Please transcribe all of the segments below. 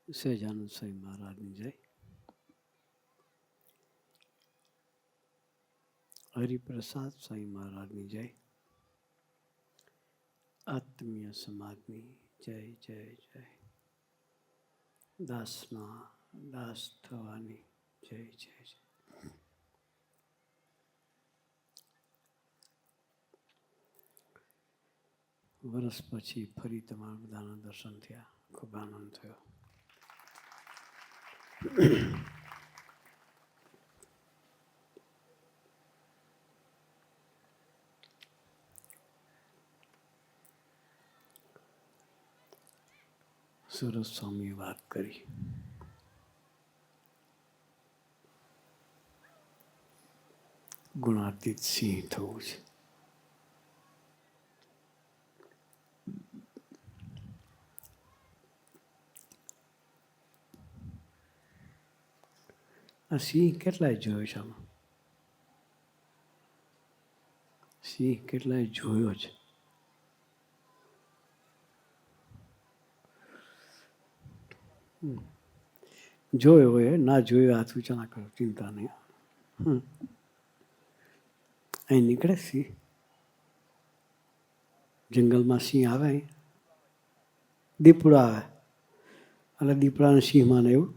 સહજાનંદ સ્વામી મહારાજની જય. હરિપ્રસાદ સ્વામી મહારાજની જય. આત્મીય સમાજની જય જય જય. દાસના દાસ થવાની જય જય જય. વર્ષ પછી ફરી તમારા બધાના દર્શન થયા, ખૂબ આનંદ થયો. સુરત સ્વામીએ વાત કરી, ગુણાતીત સિંહ થવું છે. આ સિંહ કેટલાય જોયો છે આમાં? સિંહ કેટલાય જોયો છે? જોયો હોય, ના જોયો હાથ ઊંચા ના કરો, ચિંતા નહીં. અહીં નીકળે સિંહ, જંગલમાં સિંહ આવે, દીપડો આવે એટલે દીપડાને સિંહ માને એવું.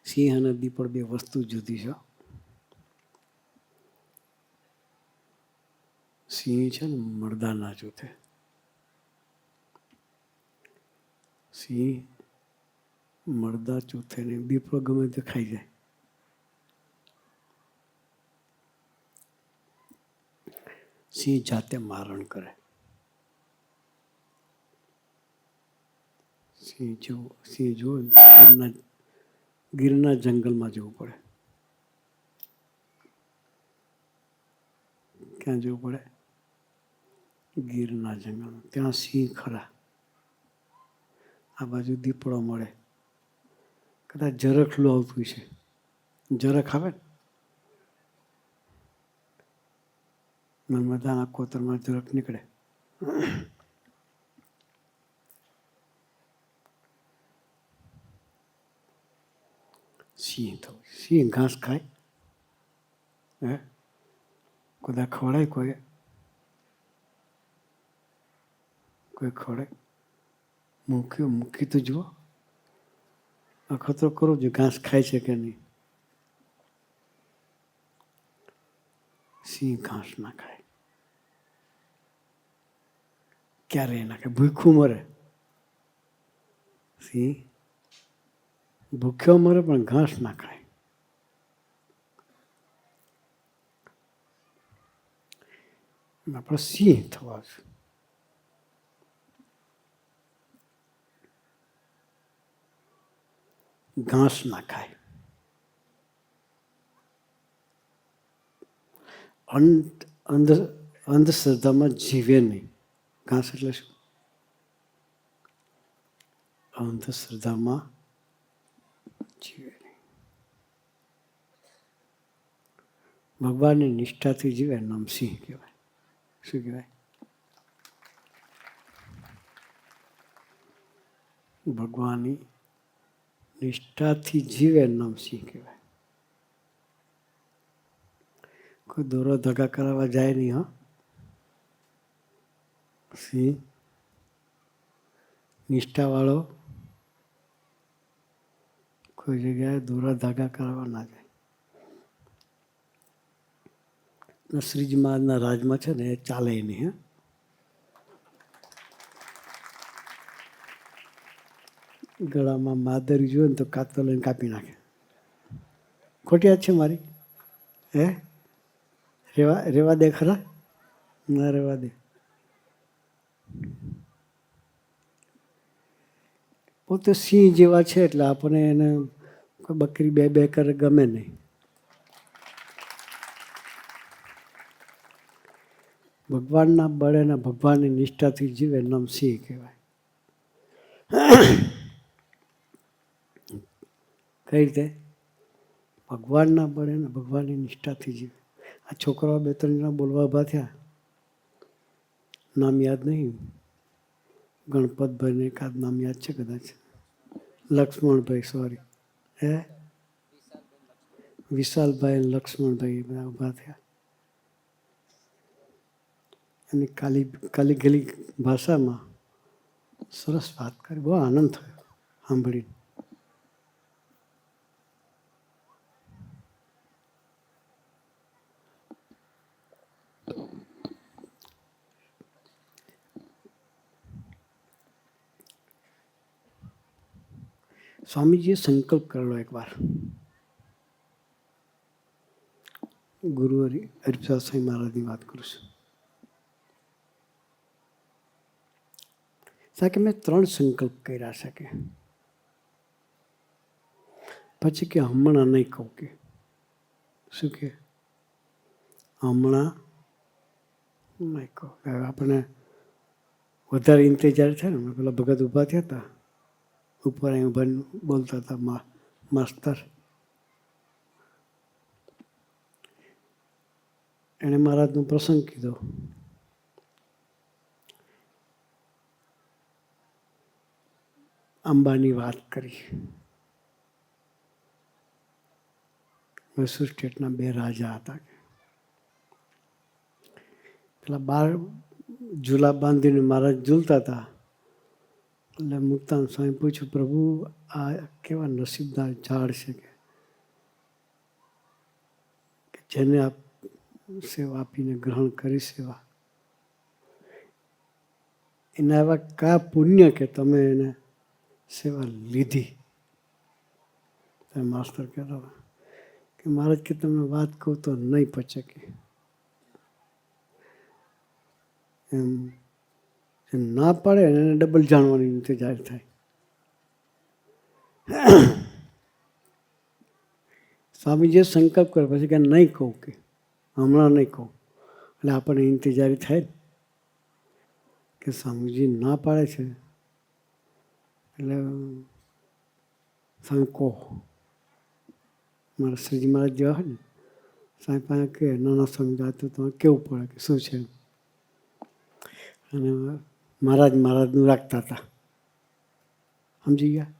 સિંહ અને દીપડ બે વસ્તુ જુદી છે. સિંહ છે ને મરદાના જૂથે, સિંહ મરદા જૂથે ને દીપડો ગમે તે ખાઈ જાય. સિંહ જાતે મારણ કરે. સિંહ જોવે ગીરના જંગલમાં જવું પડે. ક્યાં જવું પડે? ગીરના જંગલમાં. ત્યાં સિંહ ખરા. આ બાજુ દીપડો મળે. કદાચ જરખલું આવતું છે. જરખ આવે ને નર્મદાના કોતરમાં જરખ નીકળે. સિંહ થવું. સિંહ ઘાસ ખાય? હે? કદાચ ખવડાય કોઈ ખવડાય? મૂકી તો જુઓ. અખતરો કરો જો ઘાસ ખાય છે કે નહીં. સિંહ ઘાસ ના ખાય. ક્યારે ના ખાય? ભૂખ્યું મરે. સિંહ ભૂખ્યો મરે પણ ઘાસ ના ખાય. આપણે સિંહ થવા છે. ઘાસ ના ખાય. અંધશ્રદ્ધામાં જીવે નહીં. ઘાસ એટલે શું? અંધશ્રદ્ધામાં જીવે નહીં. ભગવાનની નિષ્ઠાથી જીવે નામ સિંહ કહેવાય. શું કહેવાય? ભગવાનની નિષ્ઠાથી જીવે નામ સિંહ કહેવાય. કોઈ દોરો ધગા કરાવવા જાય નહીં. હા, સિંહ નિષ્ઠાવાળો કોઈ જગ્યાએ દોરા ધાગા કરાવવા ના જાય. શ્રીજી મહારાજના રાજમાં છે ને એ ચાલે નહીં. હે, ગળામાં માદરી જોઈએ ને તો કાતર લઈને કાપી નાખે. ખોટી વાત છે મારી? હે, રેવા દે ખરા? ના રેવા દે. પોતે સિંહ જેવા છે એટલે આપણને એને બકરી બે કરે ગમે નહીં. ભગવાનના બળે ને ભગવાનની નિષ્ઠાથી જીવે નામ સિંહ કહેવાય. કઈ રીતે? ભગવાનના બળે ને ભગવાનની નિષ્ઠાથી જીવે. આ છોકરાઓ 2-3 જણા બોલવા ઊભા થયા, નામ યાદ નહીં, ગણપતભાઈ ને એકાદ નામ યાદ છે કદાચ, લક્ષ્મણભાઈ, સોરી, હે વિશાલભાઈ, લક્ષ્મણભાઈ બધા ઊભા થયા. એની કાલી ગલી ભાષામાં સરસ વાત કરી, બહુ આનંદ થયો સાંભળીને. સ્વામીજીએ સંકલ્પ કરેલો એકવાર, ગુરુ હરિપ્રસાદ સ્વામી મહારાજની વાત કરું છું. કે મેં 3 સંકલ્પ કર્યા છે કે પછી કે હમણાં નહીં કહું. કે શું કે હમણાં નહીં કહું. આપણે વધારે ઇંતજાર થાય ને. પેલા ભગત ઊભા થયા હતા ઉપર, અહીં ઊભા બોલતા હતા માસ્તર. એણે મહારાજનો પ્રસંગ કીધો. અંબાની વાત કરી. મૈસૂર સ્ટેટના 2 રાજા હતા. પેલા 12 ઝૂલા બાંધીને મહારાજ ઝૂલતા હતા. એટલે મુક્તાનંદ સ્વામી પૂછ્યું, પ્રભુ આ કેવા નસીબદાર ઝાડ છે કે જેને આપ સેવા આપીને ગ્રહણ કરી સેવા, એના એવા કયા પુણ્ય કે તમે એને સેવા લીધી. માસ્ટર કહેતા કે મહારાજ કે તમને વાત કહું તો નહીં પચે કે એમ ના પાડે એને ડબલ જાણવાની ઇંતજાર થાય. સ્વામીજીએ સંકલ્પ કર્યો પછી કે નહીં કહું, કે હમણાં નહીં કહું. એટલે આપણને ઇંતજારી થાય કે સ્વામીજી ના પાડે છે એટલે સ્વામી કહો. મારા શ્રીજી મહારાજ જેવા હોય ને, સ્વામી પાસે કહે નાના સ્વામી આ તો તમારે કેવું પડે કે શું છે. અને મહારાજનું રાખતા હતા. સમજી ગયા?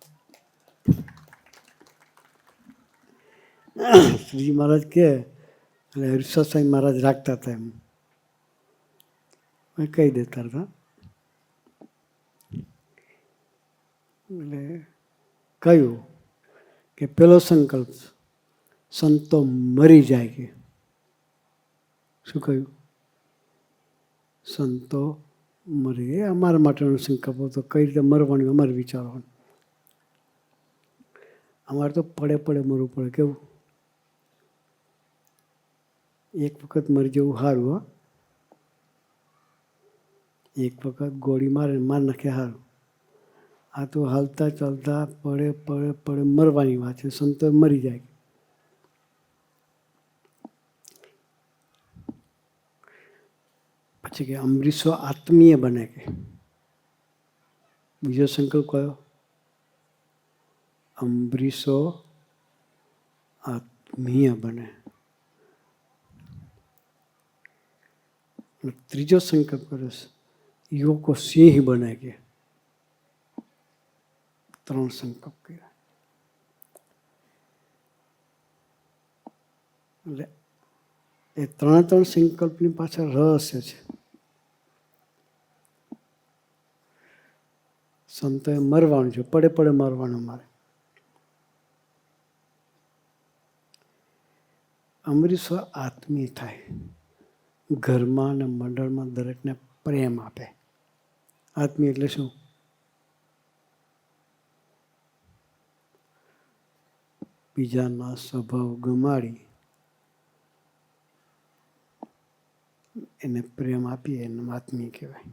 શ્રીજી મહારાજ કહે એટલે હરિપ્રસાદ સ્વામી મહારાજ રાખતા હતા. એમ કહી દેતા હતા. એટલે કહ્યું કે પેલો સંકલ્પ સંતો મરી જાય. કે શું કહ્યું? સંતો મરી. એ અમારા માટેનો સંકલ્પ હતો. કઈ રીતે મરવાનું અમારે વિચારવાનું. અમારે તો પડે મરવું પડે. કેવું? એક વખત મરી જવું સારું. હો, એક વખત ગોળી મારે નાખે સારું. આ તો હાલતા ચાલતા પડે મરવાની વાત છે. સંતો મરી જાય. પછી કે અમરીશો આત્મીય બને. કે બીજો સંકલ્પ કયો? અમરીશો આત્મીય બને. ત્રીજો સંકલ્પ કર્યો યુવકો સિંહ બને. કે 3 સંકલ્પ કર્યા. એટલે એ 3 સંકલ્પની પાછળ રહસ્ય છે. સંતોએ મરવાનું છે. પડે મરવાનું. મારે અમરીશો આત્મીય થાય. ઘરમાં અને મંડળમાં દરેકને પ્રેમ આપે. આત્મીય એટલે શું? બીજાના સ્વભાવ ગમાડી એને પ્રેમ આપીએ એને આત્મીય કહેવાય.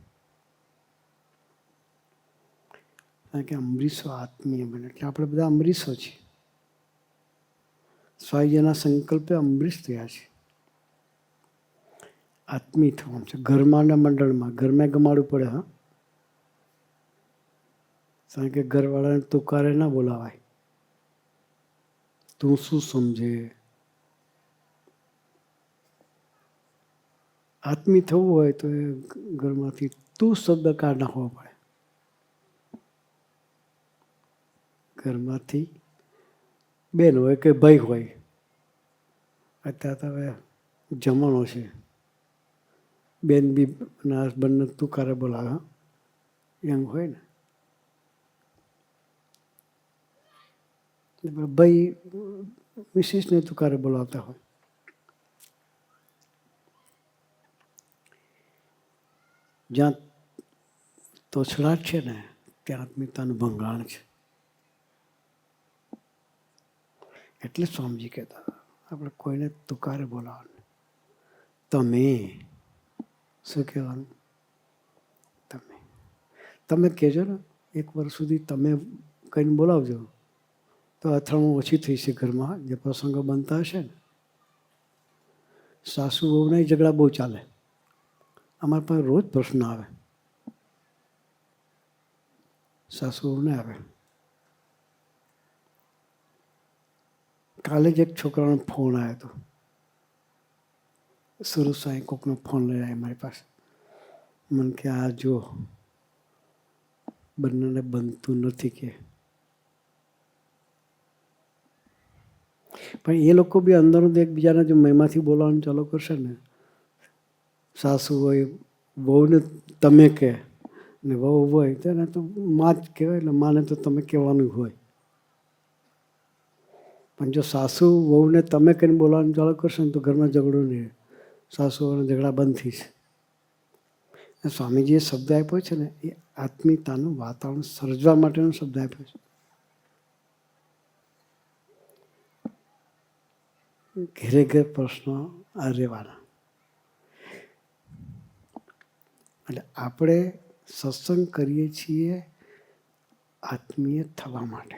કારણ કે અમરીશો આત્મીય બને. એટલે આપણે બધા અમરીશો છીએ. સ્વામીજીના સંકલ્પે અમરીશ થયા છે. આત્મીય થવાનું છે. ઘરમાં અને મંડળમાં. ઘરમાં ગમાડવું પડે. હા, કારણ કે ઘરવાળાને તુકારે ના બોલાવાય. તું શું સમજે? આત્મી થવું હોય તો એ ઘરમાંથી તું શબ્દ કાઢ નાખવો પડે. ઘરમાંથી બેન હોય કે ભાઈ હોય, અત્યારે તો હવે જમાનો છે, બેન બી હસબન્ડને તુકારે બોલાવે, એમ હોય ને. ભાઈ મિસિસને તુકારે બોલાવતા હોય. જ્યાં તોછડાટ છે ને ત્યાં આત્મીયતાનું ભંગાણ છે. એટલે સ્વામીજી કહેતા આપણે કોઈને તુકારે બોલાવવાનું. તમે શું કહેવાનું? તમે તમે કહેજો ને, એક વર્ષ સુધી તમે કહીને બોલાવજો તો અથડામણ ઓછી થઈ છે ઘરમાં. જે પ્રસંગો બનતા હશે ને, સાસુ વહુના ઝઘડા બહુ ચાલે. અમારા પાસે રોજ પ્રશ્ન આવે, સાસુ વહુને આવે. કાલે જ એક છોકરાનો ફોન આવ્યો હતો. સુરત સાંઈ કોકનો ફોન લઈ આવ્યા મારી પાસે. મને કે આ જો બંનેને બનતું નથી કે. પણ એ લોકો બી અંદરનું એકબીજાને જો મહિમાથી બોલાવવાનું ચાલુ કરશે ને, સાસુ હોય વહુને તમે કહે ને વહુ હોય તો એને તો માં જ કહેવાય. એટલે માને તો તમે કહેવાનું હોય. પણ જો સાસુ વહુને તમે કહીને બોલાવવાનું ચાલુ કરશે ને તો ઘરમાં ઝઘડો નહીં. સાસુ વહુના ઝઘડા બંધ થઈ છે. સ્વામીજીએ શબ્દ આપ્યો છે ને, એ આત્મીયતાનું વાતાવરણ સર્જવા માટેનો શબ્દ આપ્યો છે. ઘેરે ઘેર પ્રશ્નો આ રહેવાના. એટલે આપણે સત્સંગ કરીએ છીએ આત્મીય થવા માટે,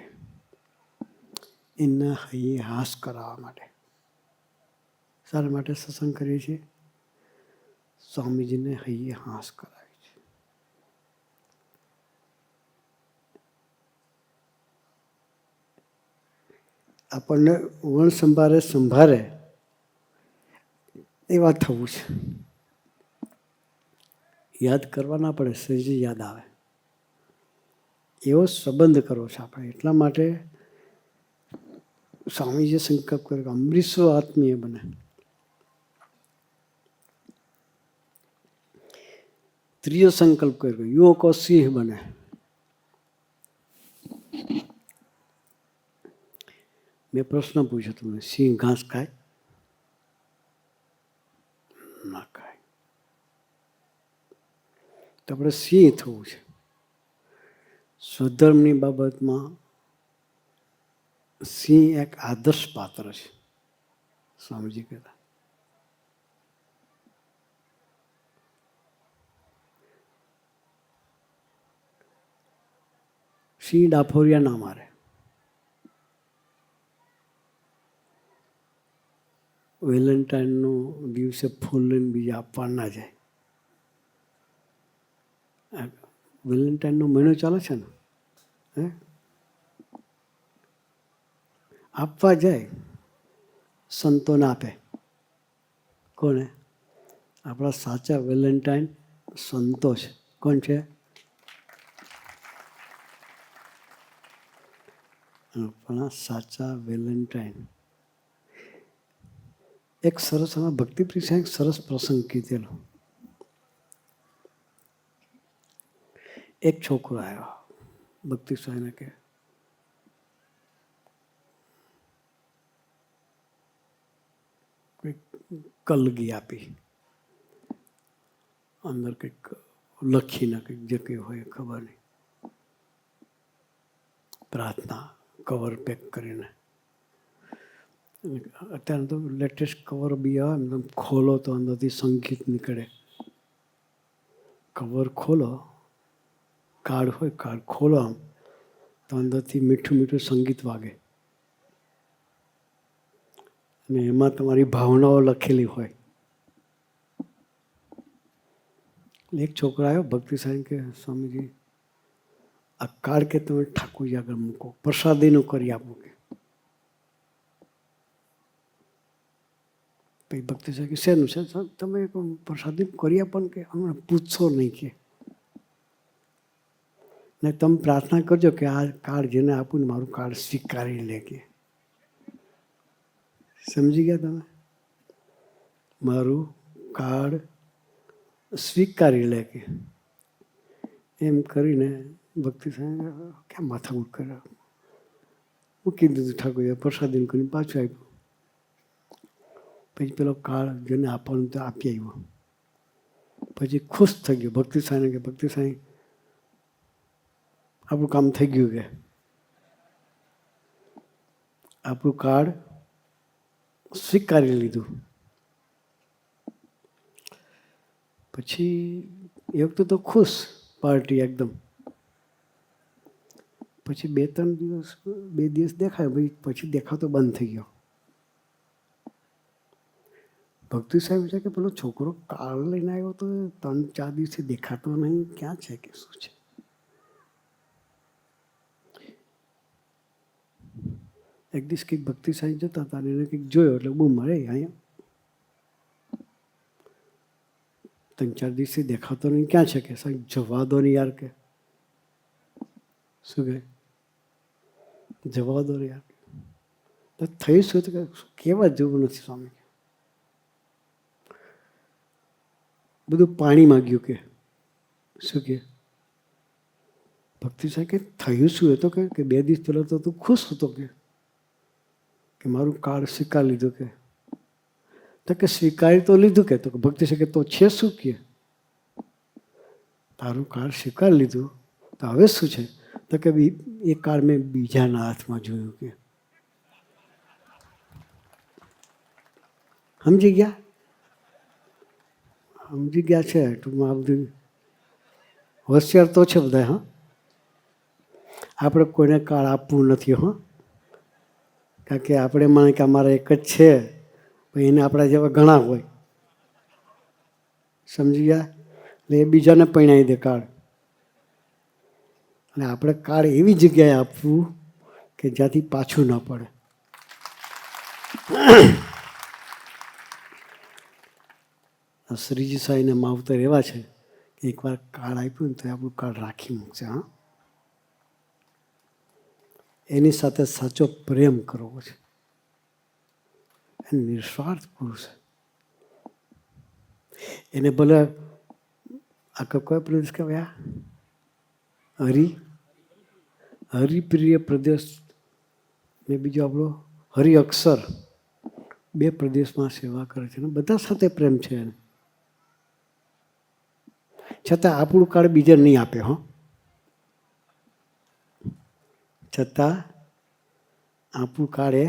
એના હૈયે હાશ કરાવવા માટે. શાના માટે સત્સંગ કરીએ છીએ? સ્વામીજીને હૈયે હાશ કરાવે છે. આપણને વણ સંભારે એવા થવું છે. યાદ કરવા ના પડે, સહેજ યાદ આવે એવો સંબંધ કરવો છે આપણે. એટલા માટે સ્વામીજીએ સંકલ્પ કર્યો કે અમરીશો આત્મીય બને. ત્રીજો સંકલ્પ કર્યો યુવકો સિંહ બને. મેં પ્રશ્ન પૂછ્યો તમને, સિંહ ઘાસ ખાય? ના ખાય. તો આપણે સિંહ થવું છે. સ્વધર્મની બાબતમાં સિંહ એક આદર્શ પાત્ર છે. સ્વામીજી કહેતા સિંહ ડાફોરિયા ના મારે. વેલેન્ટાઇનનો દિવસે ફૂલ લઈને બીજા આપવા ના જાય. વેલેન્ટાઇનનો મહિનો ચાલે છે ને, આપવા જાય, સંતોને આપે. કોને? આપણા સાચા વેલેન્ટાઇન સંતો છે. કોણ છે? આપણા સાચા વેલેન્ટાઇન. એક સરસ આમાં ભક્તિપ્રિય એક સરસ પ્રસંગ કીધેલો. એક છોકરો આવ્યો ભક્તિ સ્વામીને કે કંઈક કલગી આપી, અંદર કંઈક લખીને કંઈક જે કંઈ હોય ખબર નહીં, પ્રાર્થના કવર પેક કરીને. અત્યારે તો લેટેસ્ટ કવર બી આવે ને, ખોલો તો અંદરથી સંગીત નીકળે. કવર ખોલો, કાર્ડ હોય, કાર્ડ ખોલો આમ તો અંદરથી મીઠું મીઠું સંગીત વાગે અને એમાં તમારી ભાવનાઓ લખેલી હોય. એક છોકરો આવ્યો ભક્તિ સાહેબ કે સ્વામીજી આ કાર્ડ કે તમે ઠાકોરજી આગળ મૂકો, પ્રસાદીનું કરી આપો કે. પછી ભક્તિ સાહેબ કે શેનું છે? તમે પ્રસાદી કરી આપો ને, કે હમણાં પૂછશો નહીં કે ને તમે પ્રાર્થના કરજો કે આ કાર્ડ જેને આપું ને મારું કાર્ડ સ્વીકારી લે. કે સમજી ગયા તમે? મારું કાર્ડ સ્વીકારી લે. કે એમ કરીને ભક્તિ સાહેબ ક્યાં માથાકૂટ કર્યા, મૂકી દીધું ઠાકોરજીએ, પ્રસાદી કરીને પાછું આપ્યું. પછી પેલો કાર્ડ જેને આપવાનું તો આપી આવ્યો. પછી ખુશ થઈ ગયો ભક્તિ સાહેબ કે ભક્તિ સાહેબ આપણું કામ થઈ ગયું, કે આપણું કાર્ડ સ્વીકારી લીધું. પછી એ વખતે તો ખુશ પાર્ટી એકદમ. પછી 2 દિવસ દેખાય, પછી દેખાતો બંધ થઈ ગયો. ભક્તિ સાહેબ છે કે પેલો છોકરો કાર્ડ લઈને આવ્યો તો 3-4 દિવસથી દેખાતો નહીં, ક્યાં છે કે શું છે? એક દિવસ કંઈક ભક્તિ સાહેબ જતા હતા અને એને કંઈક જોયો એટલે બૂમ મારે, અહીંયા 3-4 દિવસથી દેખાતો નહીં, ક્યાં છે? કે સાહેબ જવા દો ને યાર. કે શું કહે? જવા દો યાર. તો થઈ શું? તો કેવા જેવું નથી સ્વામી. બધું પાણીમાં ગયું. કે શું કે ભક્તિ સાહેબ કે થયું શું? એ તો કે 2 દિવસ પહેલાં તો તું ખુશ હતો, કે મારું કાર્ડ સ્વીકારી લીધું. કે સ્વીકારી તો લીધું. કે તો ભક્તિ સાહેબ કે તો છે શું? કે તારું કાર્ડ સ્વીકારી લીધું તો હવે શું છે? તો કે એ કાર્ડ મેં બીજાના હાથમાં જોયું. કે સમજી ગયા? સમજી ગયા છે ટૂંકમાં. આ બધું હોશિયાર તો છે બધા. હા, આપણે કોઈને કાર્ડ આપવું નથી. હો, કારણ કે આપણે માને કે અમારા એક જ છે, એને આપણા જેવા ઘણા હોય. સમજી ગયા? એટલે એ બીજાને પરિણાવી દે કાર્ડ. અને આપણે કાર્ડ એવી જગ્યાએ આપવું કે જ્યાંથી પાછું ન પડે. શ્રીજી સાંઈને માવતર એવા છે કે એકવાર કાર્ડ આપ્યું ને તો આપણું કાર્ડ રાખી મૂકશે. હા, એની સાથે સાચો પ્રેમ કરવો છે. એ નિસ્વાર્થ પુરુષ. એને ભલે આખો કયો પ્રદેશ કહેવાય? હરિપ્રિય પ્રદેશ ને બીજો આપણો હરિ અક્ષર. 2 પ્રદેશમાં સેવા કરે છે ને બધા સાથે પ્રેમ છે એને. છતાં આપણું કાર્ડ બીજે નહીં આપે. હો, છતાં આપણું કાર્ડ એ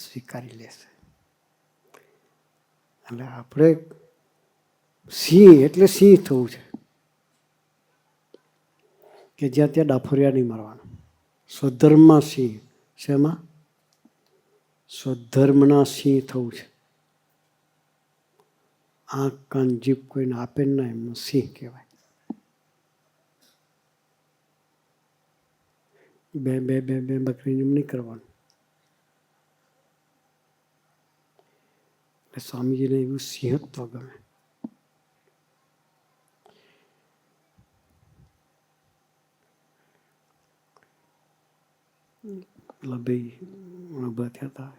સ્વીકારી લેશે. એટલે આપણે સિંહ એટલે સિંહ થવું છે, કે જ્યાં ત્યાં ડાફોરિયા નહીં મારવાનું. સ્વધર્મમાં સિંહ. શેમાં? સ્વધર્મના સિંહ થવું છે. આંખ કાન જીભ કોઈને આપે ના એમનો સિંહ કહેવાય. બે બકરીને એમ નહીં કરવાનું. એટલે સ્વામીજીને એવું સિંહત્વ ગમે. પેલા ભાઈ ઉભા થયા હતા.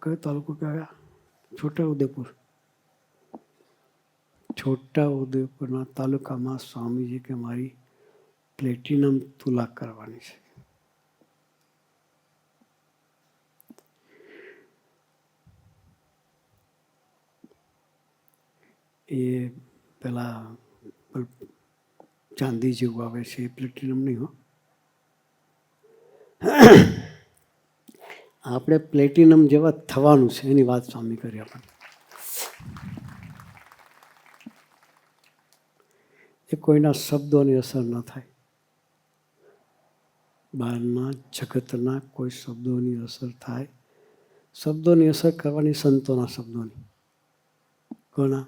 કયો તાલુકો કહેવાય? છોટાઉદેપુર. છોટાઉદેપુરના તાલુકામાં સ્વામીજી કે મારી પ્લેટિનમ તુલા કરવાની છે. એ પેલા ચાંદી જેવું આવે છે, એ પ્લેટિનમ નહીં. હો, આપણે પ્લેટિનમ જેવા થવાનું છે એની વાત સ્વામી કરી આપણને. એ કોઈના શબ્દોની અસર ન થાય. બહારના જગતના કોઈ શબ્દોની અસર થાય. શબ્દોની અસર કરવાની સંતોના શબ્દોની. કોના?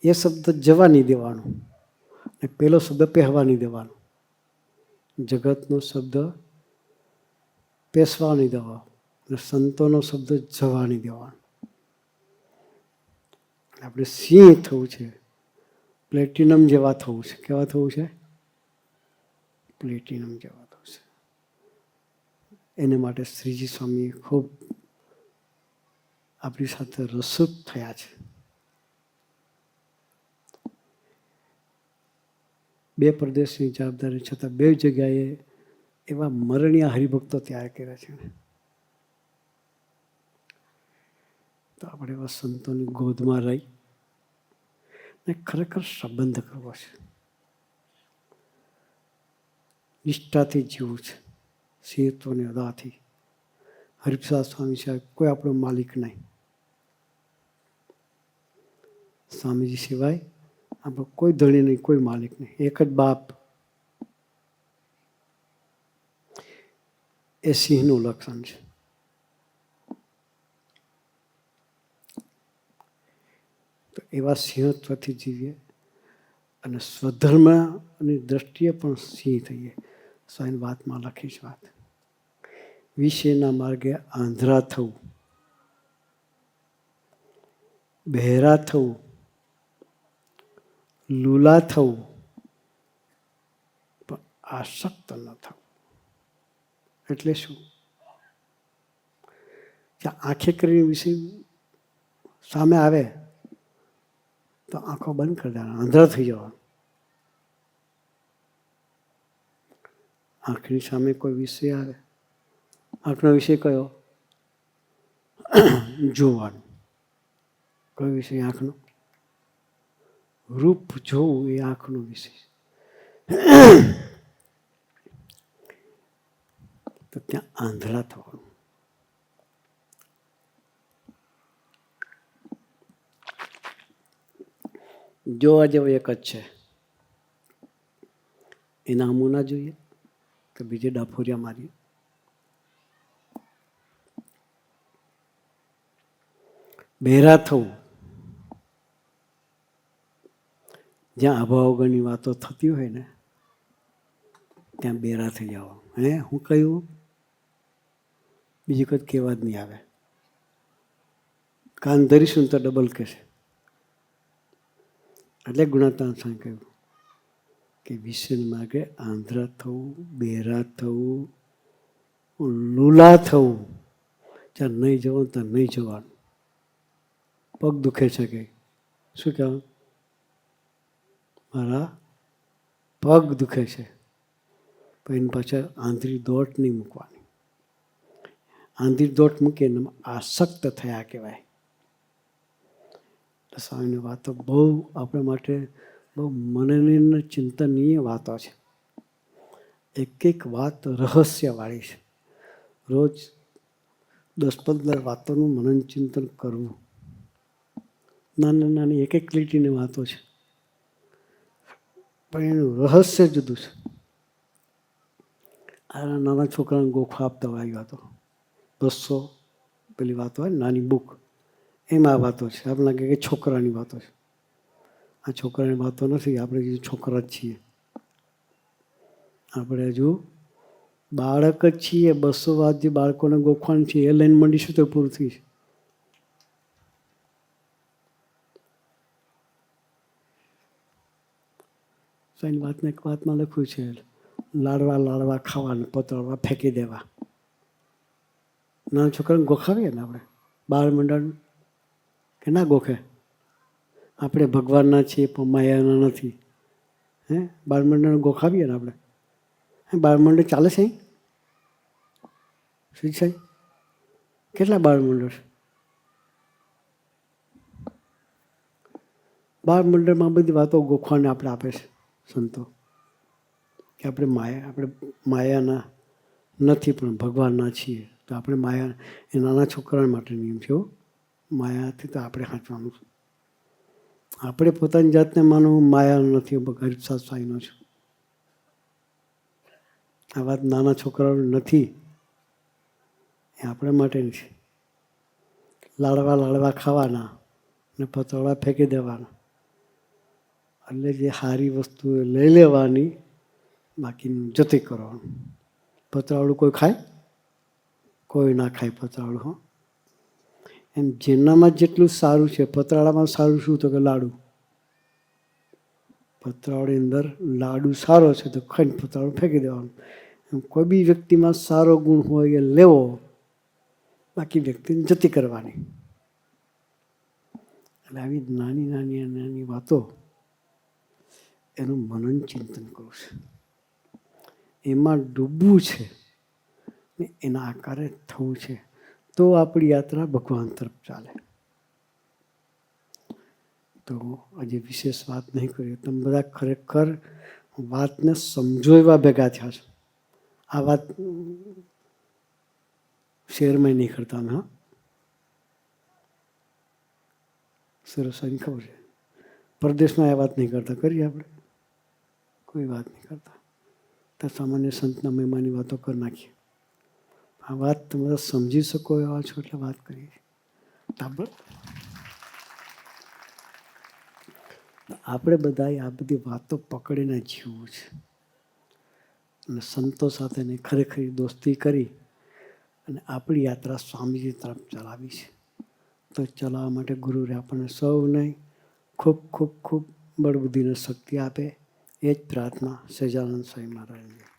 એ શબ્દ જવા નહીં દેવાનો ને પેલો શબ્દ પહેવા નહીં દેવાનો. જગતનો શબ્દ પેશવાની દવા, અને સંતોનો શબ્દ જવાની દેવા. આપણે સિંહ થવું છે, પ્લેટિનમ જેવા થવું છે. કેવા થવું છે? પ્લેટિનમ જેવા થવું છે. એને માટે શ્રીજી સ્વામી ખૂબ આપણી સાથે રસૂક થયા છે. 2 પ્રદેશની જવાબદારી છતાં 2 જગ્યાએ એવા મરણીય હરિભક્તો તૈયાર કર્યા છે. તો આપણે એવા સંતોની ગોદમાં રહી ને ખરેખર સંબંધ કરવો છે, નિષ્ઠાથી જીવવું છે, સિંહત્વની અદાથી. હરિપ્રસાદ સ્વામી સાહેબ કોઈ આપણો માલિક નહીં. સ્વામીજી સિવાય આપણો કોઈ ધણી નહીં, કોઈ માલિક નહીં. એક જ બાપ. એ સિંહનું લક્ષણ છે. તો એવા સિંહત્વથી જીવીએ અને સ્વધર્મની દ્રષ્ટિએ પણ સિંહ થઈએ. સ્વામી વાતમાં લખી છે વાત. વિષયના માર્ગે આંધળા થવું, બહેરા થવું, લુલા થવું, પણ આસક્ત ન થવું. એટલે શું? કે આંખે કરીને વિષય સામે આવે તો આંખો બંધ કરી દેવાના, આંધળા થઈ જવાનું. આંખની સામે કોઈ વિષય આવે, આંખનો વિષય કયો? જોવાનું. કયો વિષય? આંખનો. રૂપ જોવું એ આંખનો વિષય. તો ત્યાં આંધળા થવાનું. જોવા જેવો એક જ છે. એના હમું ના જોઈએ કે બીજે ડાફોરિયા મારીએ. બહેરા થવું, જ્યાં આભા વગરની વાતો થતી હોય ને ત્યાં બહેરા થઈ જાઓ. હું કહ્યું? બીજી કોઈ કહેવા જ નહીં આવે. કાન ધરીશું તો ડબલ કહેશે. એટલે ગુણાતાન સ્વામી કહ્યું કે વિષયના માર્ગે આંધળા થવું, બહેરા થવું, લુલા થવું. જ્યાં નહીં જવાનું ત્યાં નહીં જવાનું. પગ દુખે છે કે શું કહેવાનું? મારા પગ દુખે છે. પણ એની પાછળ આંધળી દોટ નહીં મૂકવાની. આંધળી દોટ મૂકીએ ને આસક્ત થયા કહેવાય. સ્વામીની વાતો બહુ આપણા માટે બહુ મનનીય ચિંતનીય વાતો છે. એક એક વાત રહસ્યવાળી છે. રોજ 10-15 વાતોનું મનન ચિંતન કરવું. નાની નાની એક લીટીની વાતો છે, પણ એનું રહસ્ય જુદું છે. આ નાના છોકરાને ગોખા આપતા આવી વાતો 200 પેલી વાતો હોય નાની બુક, એમાં આ વાતો છે. આપણે લાગે કે છોકરાની વાતો છે. આ છોકરાની વાતો નથી. આપણે હજુ છોકરા જ છીએ. આપણે હજુ બાળક જ છીએ. 200 વાત જે બાળકોને ગોખવાની છે એ લઈને મંડીશું તો પૂરું થઈ છે. એની વાતને એક વાતમાં લખ્યું છે, લાડવા ખાવાને પતળવા ફેંકી દેવા. નાના છોકરાને ગોખાવીએ ને આપણે બાળ મંડળ કે ના ગોખે? આપણે ભગવાનના છીએ પણ માયાના નથી. બાળ મંડળને ગોખાવીએ ને આપણે. બાળ મંડળ ચાલે છે? શું છે? કેટલા બાળ મંડળ છે? બાળ મંડળમાં બધી વાતો ગોખવાને આપણે આપે છે સંતો કે આપણે માયાના નથી પણ ભગવાનના છીએ. તો આપણે માયા એ નાના છોકરા માટે નિયમ છે. માયાથી તો આપણે સાચવાનું છે. આપણે પોતાની જાતને માનવું માયા નથી. હરિપ્રસાદ સ્વામીનો છું. આ વાત નાના છોકરાઓ નથી, એ આપણે માટેની છે. લાડવા ખાવાના ને પતળવા ફેંકી દેવાના. એટલે જે સારી વસ્તુ લઈ લેવાની, બાકીનું જતી કરવાનું. પતરાવાળું કોઈ ખાય? કોઈ ના ખાય પતરાળું. હો, એમ જેનામાં જેટલું સારું છે, પતરાળામાં સારું શું? તો કે લાડુ. પતરાળાની અંદર લાડુ સારો છે તો ખાઈને પતરાળું ફેંકી દેવાનું. એમ કોઈ બી વ્યક્તિમાં સારો ગુણ હોય એ લેવો, બાકી વ્યક્તિને જતી કરવાની. એટલે આવી નાની નાની નાની વાતો એનું મનન ચિંતન કરવું છે, એમાં ડૂબવું છે ને એના આકારે થવું છે, તો આપણી યાત્રા ભગવાન તરફ ચાલે. તો આજે વિશેષ વાત નહીં કરીએ. તમે બધા ખરેખર વાતને સમજો એવા ભેગા થયા છો. આ વાત શેરમાં નહીં કરતા અમે. હા, સરસ્વતીને ખબર છે. પરદેશમાં આ વાત નહીં કરતા. કરીએ આપણે? કોઈ વાત નહીં કરતા. તો સામાન્ય સંતના મહિમાની વાતો કરી નાખીએ. આ વાત તમે સમજી શકો એવા છો એટલે વાત કરીએ. આપણે બધાએ આ બધી વાતો પકડીને જીવવું છે અને સંતો સાથેની ખરેખર દોસ્તી કરી અને આપણી યાત્રા સ્વામીજી તરફ ચલાવી છે. તો ચલાવવા માટે ગુરુએ આપણને સૌને ખૂબ ખૂબ ખૂબ બળબુદ્ધિને શક્તિ આપે, એ જ પ્રાર્થના સહજાનંદ સ્વામી મહારાજની.